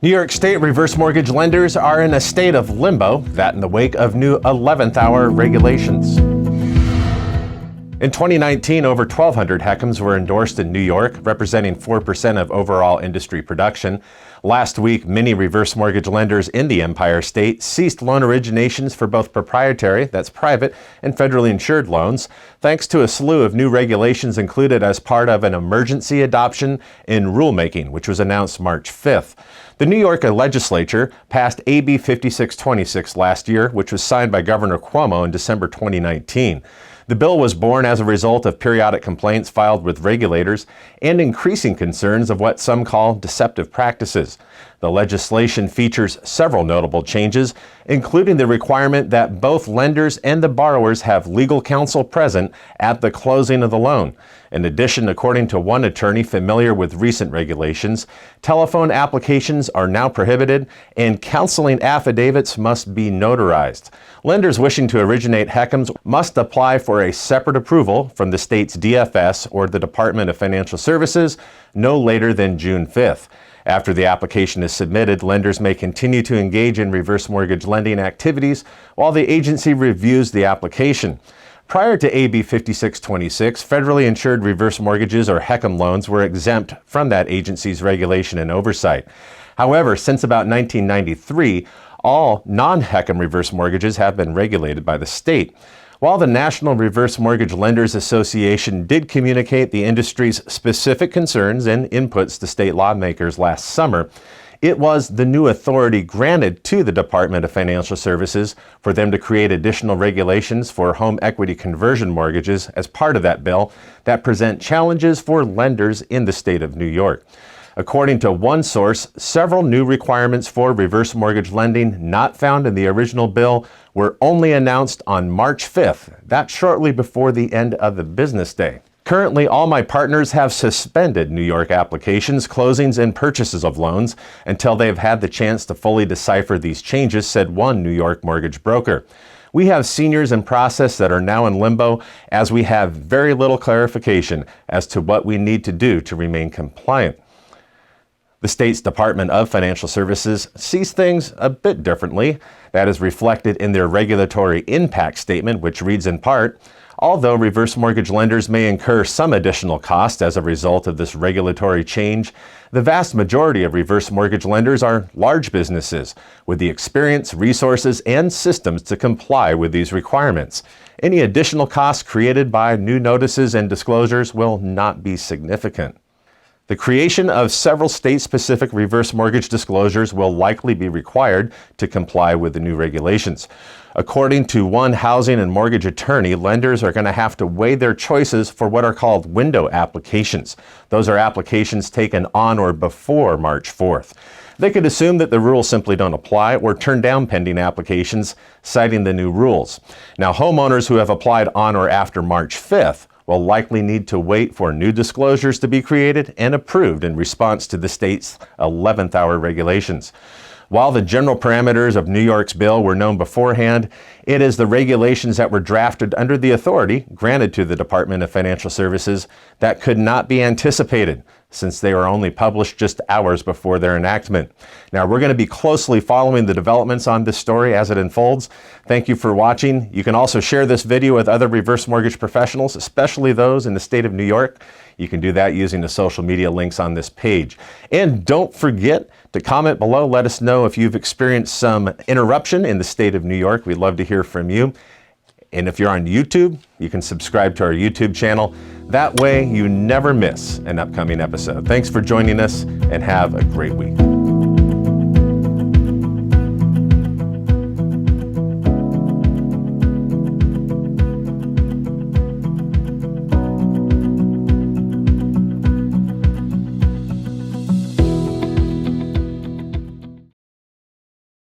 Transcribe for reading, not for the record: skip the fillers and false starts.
New York State reverse mortgage lenders are in a state of limbo, that in the wake of new 11th hour regulations. In 2019, over 1,200 HECMs were endorsed in New York, representing 4% of overall industry production. Last week, many reverse mortgage lenders in the Empire State ceased loan originations for both proprietary, that's private, and federally insured loans, thanks to a slew of new regulations included as part of an emergency adoption in rulemaking, which was announced March 5th. The New York legislature passed AB 5626 last year, which was signed by Governor Cuomo in December 2019. The bill was born as a result of periodic complaints filed with regulators and increasing concerns of what some call deceptive practices. The legislation features several notable changes, including the requirement that both lenders and the borrowers have legal counsel present at the closing of the loan. In addition, according to one attorney familiar with recent regulations, telephone applications are now prohibited and counseling affidavits must be notarized. Lenders wishing to originate HECMs must apply for a separate approval from the state's DFS or the Department of Financial Services no later than June 5th. After the application is submitted, lenders may continue to engage in reverse mortgage lending activities while the agency reviews the application. Prior to AB 5626, federally insured reverse mortgages or HECM loans were exempt from that agency's regulation and oversight. However, since about 1993, all non-HECM reverse mortgages have been regulated by the state. While the National Reverse Mortgage Lenders Association did communicate the industry's specific concerns and inputs to state lawmakers last summer, it was the new authority granted to the Department of Financial Services for them to create additional regulations for home equity conversion mortgages as part of that bill that present challenges for lenders in the state of New York. According to one source, several new requirements for reverse mortgage lending not found in the original bill were only announced on March 5th, that's shortly before the end of the business day. Currently, all my partners have suspended New York applications, closings, and purchases of loans until they have had the chance to fully decipher these changes, said one New York mortgage broker. We have seniors in process that are now in limbo as we have very little clarification as to what we need to do to remain compliant. The state's Department of Financial Services sees things a bit differently. That is reflected in their regulatory impact statement, which reads in part, although reverse mortgage lenders may incur some additional cost as a result of this regulatory change, the vast majority of reverse mortgage lenders are large businesses with the experience, resources, and systems to comply with these requirements. Any additional costs created by new notices and disclosures will not be significant. The creation of several state-specific reverse mortgage disclosures will likely be required to comply with the new regulations. According to one housing and mortgage attorney, lenders are going to have to weigh their choices for what are called window applications. Those are applications taken on or before March 4th. They could assume that the rules simply don't apply or turn down pending applications, citing the new rules. Now, homeowners who have applied on or after March 5th will likely need to wait for new disclosures to be created and approved in response to the state's 11th hour regulations. While the general parameters of New York's bill were known beforehand, it is the regulations that were drafted under the authority granted to the Department of Financial Services that could not be anticipated, since they were only published just hours before their enactment. Now, we're going to be closely following the developments on this story as it unfolds. Thank you for watching. You can also share this video with other reverse mortgage professionals, especially those in the state of New York. You can do that using the social media links on this page. And don't forget to comment below. Let us know if you've experienced some interruption in the state of New York. We'd love to hear from you. And if you're on YouTube, you can subscribe to our YouTube channel. That way you never miss an upcoming episode. Thanks for joining us and have a great week.